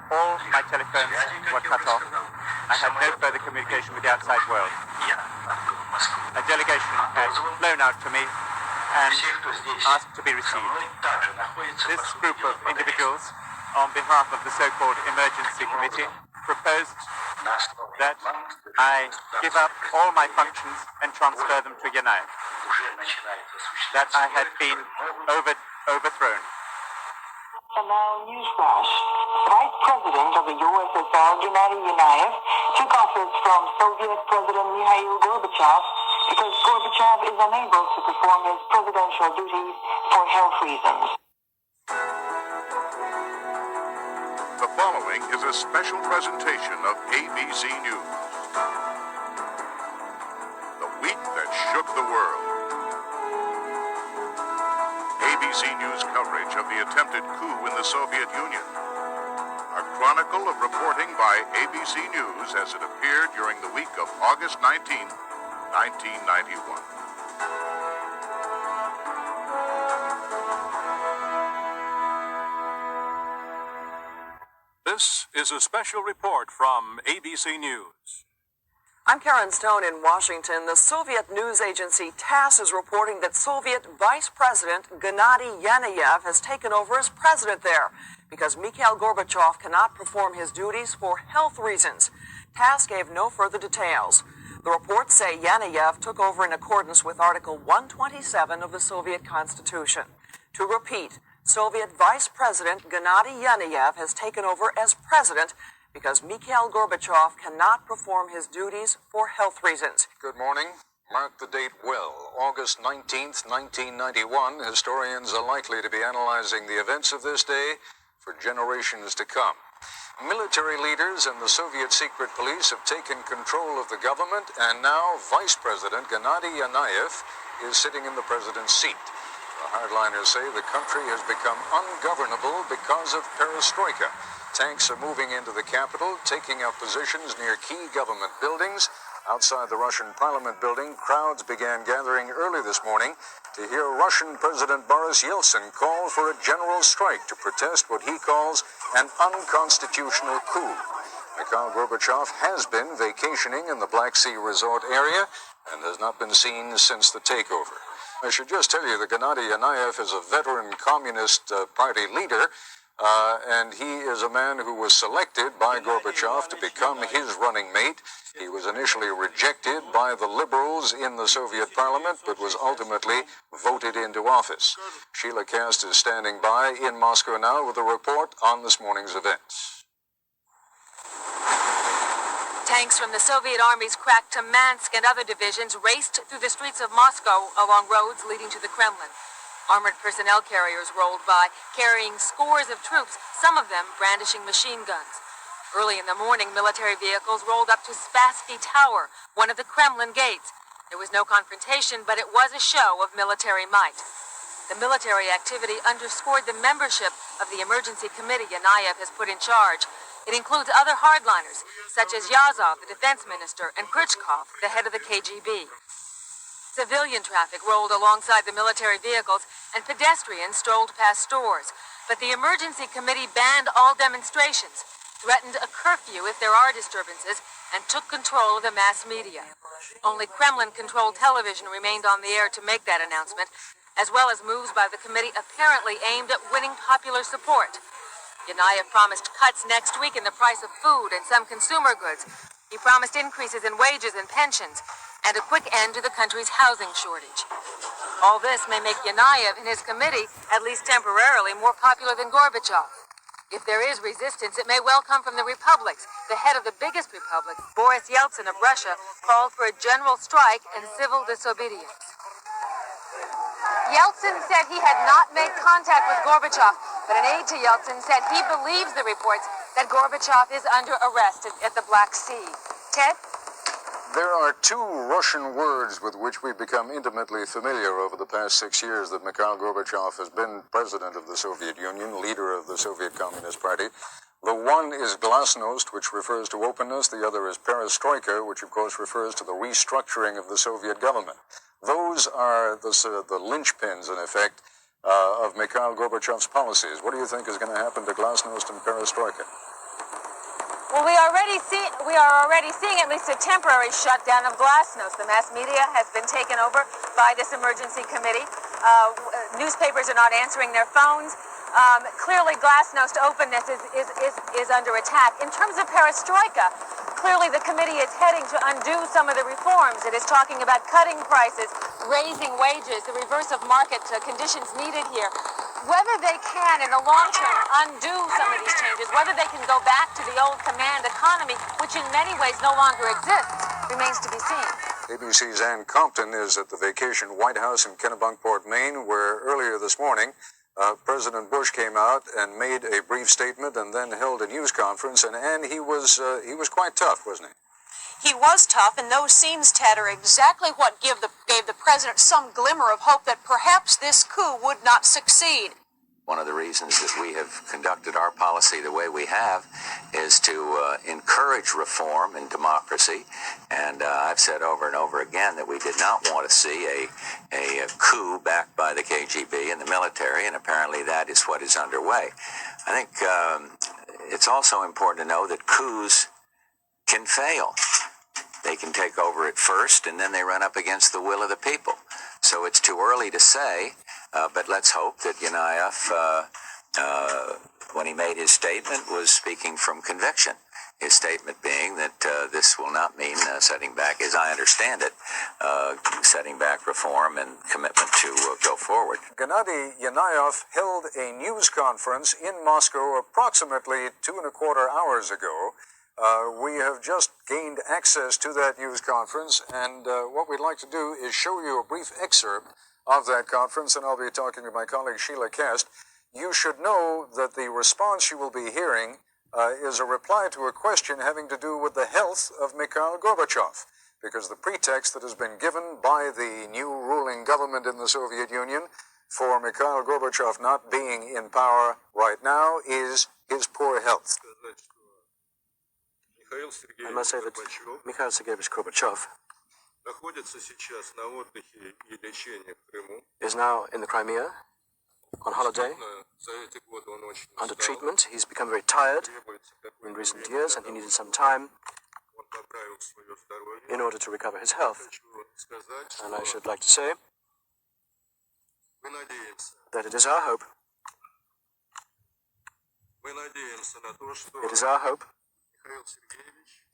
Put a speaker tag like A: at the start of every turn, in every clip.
A: All my telephones were cut off. I had no further communication with the outside world. A delegation had flown out to me and asked to be received. This group of individuals, on behalf of the so-called Emergency Committee, proposed that I give up all my functions and transfer them to Yanayev. That I had been overthrown.
B: And now, newsflash. Vice President of the USSR, Gennady Yanayev, took office from Soviet President Mikhail Gorbachev because Gorbachev is unable to perform his presidential duties for health reasons.
C: The following is a special presentation of ABC News. The week that shook the world. ABC News coverage of the attempted coup in the Soviet Union. A chronicle of reporting by ABC News as it appeared during the week of August 19, 1991.
D: This is a special report from ABC News.
E: I'm Karen Stone in Washington. The Soviet news agency TASS is reporting that Soviet Vice President Gennady Yanayev has taken over as president there because Mikhail Gorbachev cannot perform his duties for health reasons. TASS gave no further details. The reports say Yanayev took over in accordance with Article 127 of the Soviet Constitution. To repeat, Soviet Vice President Gennady Yanayev has taken over as president because Mikhail Gorbachev cannot perform his duties for health reasons.
F: Good morning. Mark the date well. August 19th, 1991. Historians are likely to be analyzing the events of this day for generations to come. Military leaders and the Soviet secret police have taken control of the government, and now Vice President Gennady Yanayev is sitting in the president's seat. The hardliners say the country has become ungovernable because of perestroika. Tanks are moving into the capital, taking up positions near key government buildings. Outside the Russian Parliament building, crowds began gathering early this morning to hear Russian President Boris Yeltsin call for a general strike to protest what he calls an unconstitutional coup. Mikhail Gorbachev has been vacationing in the Black Sea resort area and has not been seen since the takeover. I should just tell you that Gennady Yanayev is a veteran Communist Party leader, and he is a man who was selected by Gorbachev to become his running mate. He was initially rejected by the liberals in the Soviet parliament, but was ultimately voted into office. Sheila Kast is standing by in Moscow now with a report on this morning's events.
G: Tanks from the Soviet army's crack Tamansk and other divisions raced through the streets of Moscow along roads leading to the Kremlin. Armored personnel carriers rolled by, carrying scores of troops, some of them brandishing machine guns. Early in the morning, military vehicles rolled up to Spassky Tower, one of the Kremlin gates. There was no confrontation, but it was a show of military might. The military activity underscored the membership of the emergency committee Yanayev has put in charge. It includes other hardliners, such as Yazov, the defense minister, and Khrushchev, the head of the KGB. Civilian traffic rolled alongside the military vehicles, and pedestrians strolled past stores. But the emergency committee banned all demonstrations, threatened a curfew if there are disturbances, and took control of the mass media. Only Kremlin-controlled television remained on the air to make that announcement, as well as moves by the committee apparently aimed at winning popular support. Yanayev promised cuts next week in the price of food and some consumer goods. He promised increases in wages and pensions, and a quick end to the country's housing shortage. All this may make Yanayev and his committee, at least temporarily, more popular than Gorbachev. If there is resistance, it may well come from the republics. The head of the biggest republic, Boris Yeltsin of Russia, called for a general strike and civil disobedience. Yeltsin said he had not made contact with Gorbachev, but an aide to Yeltsin said he believes the reports that Gorbachev is under arrest at the Black Sea. Ted?
F: There are two Russian words with which we've become intimately familiar over the past 6 years that Mikhail Gorbachev has been president of the Soviet Union, leader of the Soviet Communist Party. The one is glasnost, which refers to openness. The other is perestroika, which of course refers to the restructuring of the Soviet government. Those are the linchpins, in effect, of Mikhail Gorbachev's policies. What do you think is going to happen to glasnost and perestroika?
G: Well, we are already seeing at least a temporary shutdown of glasnost. The mass media has been taken over by this emergency committee. Newspapers are not answering their phones. Clearly, glasnost openness is under attack. In terms of perestroika, clearly the committee is heading to undo some of the reforms. It is talking about cutting prices, raising wages, the reverse of market conditions needed here. Whether they can, in the long term, undo some of these changes, whether they can go back to the old command economy, which in many ways no longer exists, remains to be seen.
F: ABC's Ann Compton is at the vacation White House in Kennebunkport, Maine, where earlier this morning, President Bush came out and made a brief statement and then held a news conference. And he was quite tough, wasn't he?
H: He was tough, and those scenes, Ted, are exactly what gave the president some glimmer of hope that perhaps this coup would not succeed.
I: One of the reasons that we have conducted our policy the way we have is to encourage reform and democracy. And I've said over and over again that we did not want to see a coup backed by the KGB and the military, and apparently that is what is underway. I think it's also important to know that coups can fail. They can take over at first, and then they run up against the will of the people. So it's too early to say, but let's hope that Yanayev, when he made his statement, was speaking from conviction. His statement being that this will not mean setting back, as I understand it, setting back reform and commitment to go forward.
F: Gennady Yanayev held a news conference in Moscow approximately 2.25 hours ago. We have just gained access to that news conference, and what we'd like to do is show you a brief excerpt of that conference, and I'll be talking to my colleague Sheila Kast. You should know that the response you will be hearing is a reply to a question having to do with the health of Mikhail Gorbachev, because the pretext that has been given by the new ruling government in the Soviet Union for Mikhail Gorbachev not being in power right now is his poor health.
J: I must say that Mikhail Sergeyevich Gorbachev is now in the Crimea on holiday, under treatment. He's become very tired in recent years, and he needed some time in order to recover his health. And I should like to say that it is our hope,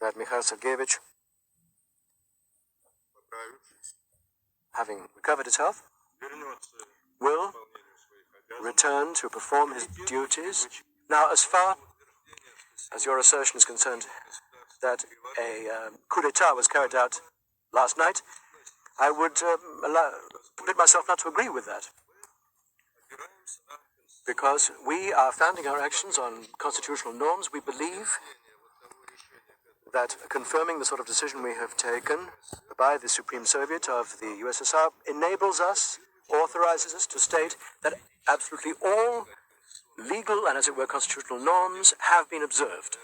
J: that Mikhail Sergeyevich, having recovered his health, will return to perform his duties. Now, as far as your assertion is concerned that a coup d'etat was carried out last night, I would permit myself not to agree with that, because we are founding our actions on constitutional norms. We believe that confirming the sort of decision we have taken by the Supreme Soviet of the USSR enables us, authorizes us to state that absolutely all legal and, as it were, constitutional norms have been observed.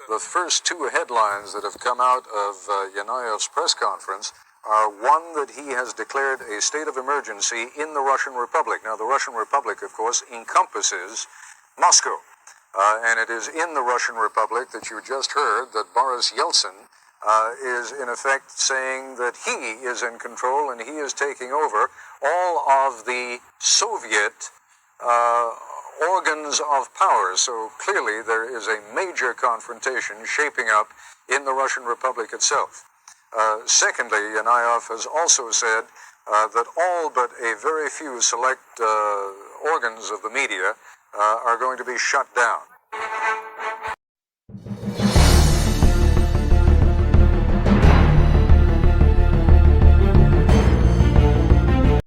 F: The first two headlines that have come out of Yanayev's press conference are one, that he has declared a state of emergency in the Russian Republic. Now, the Russian Republic, of course, encompasses Moscow. And it is in the Russian Republic that you just heard that Boris Yeltsin is in effect saying that he is in control and he is taking over all of the Soviet organs of power. So clearly there is a major confrontation shaping up in the Russian Republic itself. Secondly, Yanayev has also said that all but a very few select organs of the media are going to be shut down.